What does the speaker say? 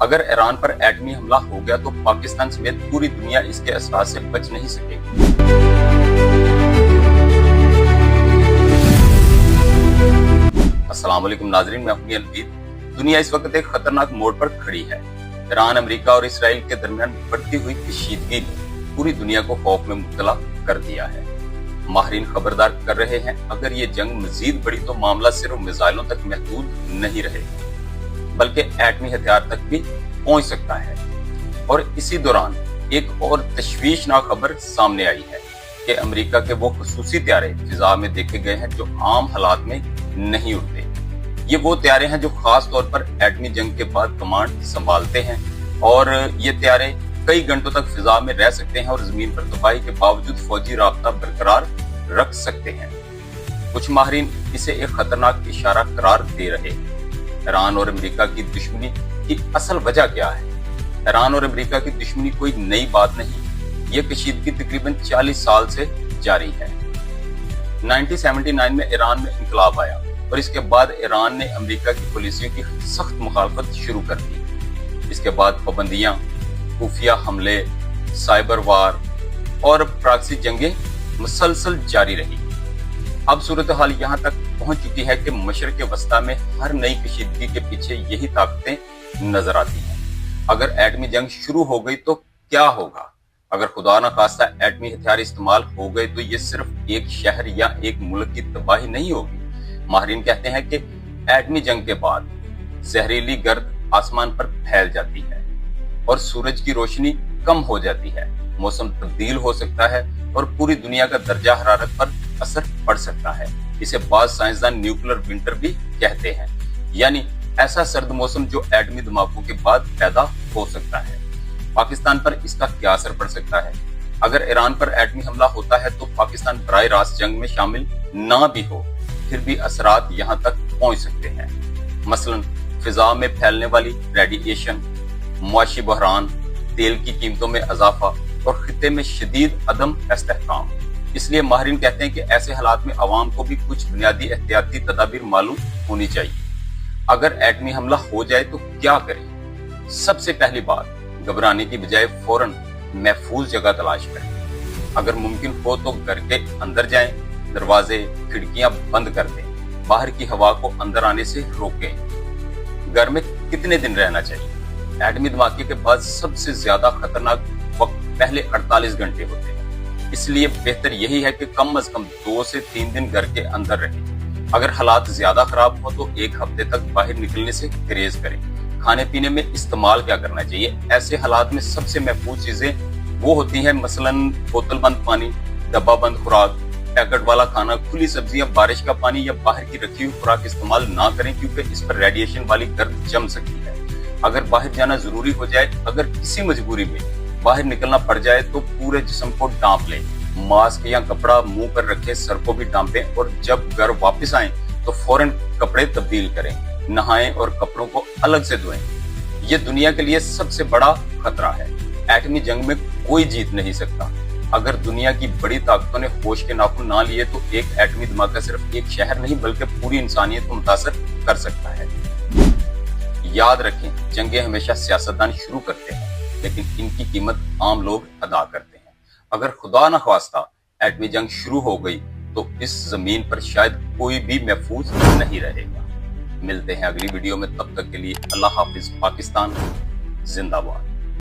अगर ईरान पर एटमी हमला हो गया तो पाकिस्तान समेत पूरी दुनिया इसके असरात से बच नहीं सकेगी। अस्सलाम वालेकुम नाज़रीन, मैं हूं अलवीद। दुनिया इस वक्त एक खतरनाक मोड़ पर खड़ी है। ईरान, अमेरिका और इसराइल के दरमियान बढ़ती हुई कशीदगी ने पूरी दुनिया को खौफ में मुब्तला कर दिया है। माहिरीन खबरदार कर रहे हैं, अगर ये जंग मजीद बढ़ी तो मामला सिर्फ मिसाइलों तक महदूद नहीं रहेगा, बल्कि एटमी हथियार तक भी पहुंच सकता है। और इसी दौरान एक और तशवीशनाक खबर सामने आई है कि अमेरिका के वो खुसूसी त्यारे फिजा में देखे गए हैं जो आम हालात में नहीं उड़ते। ये वो त्यारे हैं जो खास तौर पर एटमी जंग के बाद कमांड संभालते हैं, और ये त्यारे कई घंटों तक फिजा में रह सकते हैं और जमीन पर तबाही के बावजूद फौजी राब्ता बरकरार रख सकते हैं। कुछ माहिरीन इसे एक खतरनाक इशारा करार दे रहे हैं। ईरान और अमेरिका की दुश्मनी की असल वजह क्या है? ईरान और अमेरिका की दुश्मनी कोई नई बात नहीं, ये कशीदगी तकरीबन 40 साल से जारी है। 1979 में ईरान में इंकलाब आया और इसके बाद ईरान ने अमेरिका की पॉलिसियों की सख्त मुखालफत शुरू कर दी। इसके बाद पाबंदियां, खुफिया हमले, साइबर वार और प्रॉक्सी जंगें मुसलसल जारी रही। अब सूरत हाल यहाँ तक पहुंच चुकी है कि मशरिक़ वस्ता में हर नई कशीदगी के पीछे यही ताकतें नजर आती हैं। अगर एटमी जंग शुरू हो गई तो क्या होगा? अगर खुदा न खास्ता एटमी हथियार इस्तेमाल हो गए तो ये सिर्फ एक शहर या एक मुल्क की तबाही नहीं होगी। माहिरीन कहते हैं कि एटमी जंग के बाद जहरीली गर्द आसमान पर फैल जाती है और सूरज की रोशनी कम हो जाती है, मौसम तब्दील हो सकता है और पूरी दुनिया का दर्जा हरारत पर असर पड़ सकता है। इसे बाद साइंसदान न्यूक्लियर विंटर भी कहते हैं, यानी ऐसा सर्द मौसम जो एटमी धमाकों के बाद पैदा हो सकता है। पाकिस्तान पर इसका क्या असर पड़ सकता है? अगर ईरान पर एटमी हमला होता है तो पाकिस्तान बराह रास्त जंग में शामिल ना भी हो, फिर भी असरात यहाँ तक पहुंच सकते हैं। मसलन फिजा में फैलने वाली रेडिएशन, मुआशी बहरान, तेल की कीमतों में इजाफा और खित्ते में शदीद अदम इस्तेहकाम। इसलिए माहिरीन कहते हैं कि ऐसे हालात में अवाम को भी कुछ बुनियादी एहतियाती तदाबीर मालूम होनी चाहिए। अगर एटमी हमला हो जाए तो क्या करें? सबसे पहली बात, घबराने की बजाय फौरन महफूज जगह तलाश करें। अगर मुमकिन हो तो घर के अंदर जाएं, दरवाजे खिड़कियां बंद कर दें, बाहर की हवा को अंदर आने से रोकें। घर में कितने दिन रहना चाहिए? एटमी धमाके के बाद सबसे ज्यादा खतरनाक वक्त पहले 48 घंटे होते हैं, इसलिए बेहतर यही है कि कम से कम 2 से 3 दिन घर के अंदर रहें। अगर हालात ज्यादा खराब हो तो 1 हफ्ते तक बाहर निकलने से गुरेज करें। खाने पीने में इस्तेमाल क्या करना चाहिए? ऐसे हालात में सबसे महफूज चीजें वो होती हैं, मसलन बोतल बंद पानी, डब्बा बंद खुराक, पैकेट वाला खाना, खुली सब्जियां, बारिश का पानी या बाहर की रखी हुई खुराक इस्तेमाल ना करें, क्योंकि इस पर रेडिएशन वाली गर्द जम सकती है। अगर बाहर जाना जरूरी हो जाए, अगर किसी मजबूरी में बाहर निकलना पड़ जाए तो पूरे जिस्म को ढांप लें। मास्क या कपड़ा मुंह पर रखें, सर को भी ढांपें और जब घर वापस आएं तो फौरन कपड़े तब्दील करें, नहाएं और कपड़ों को अलग से धोएं। ये दुनिया के लिए सबसे बड़ा खतरा है। एटमी जंग में कोई जीत नहीं सकता। अगर दुनिया की बड़ी ताकतों ने होश के नाखून ना लिए तो एक एटमी धमाका सिर्फ एक शहर नहीं बल्कि पूरी इंसानियत को मुतासर कर सकता है। याद रखें, जंगें हमेशा सियासतदान शुरू करते हैं, लेकिन इनकी कीमत आम लोग अदा करते हैं। अगर खुदा न ख्वास्ता एटमी जंग शुरू हो गई तो इस जमीन पर शायद कोई भी महफूज नहीं रहेगा। मिलते हैं अगली वीडियो में, तब तक के लिए अल्लाह हाफिज। पाकिस्तान जिंदाबाद।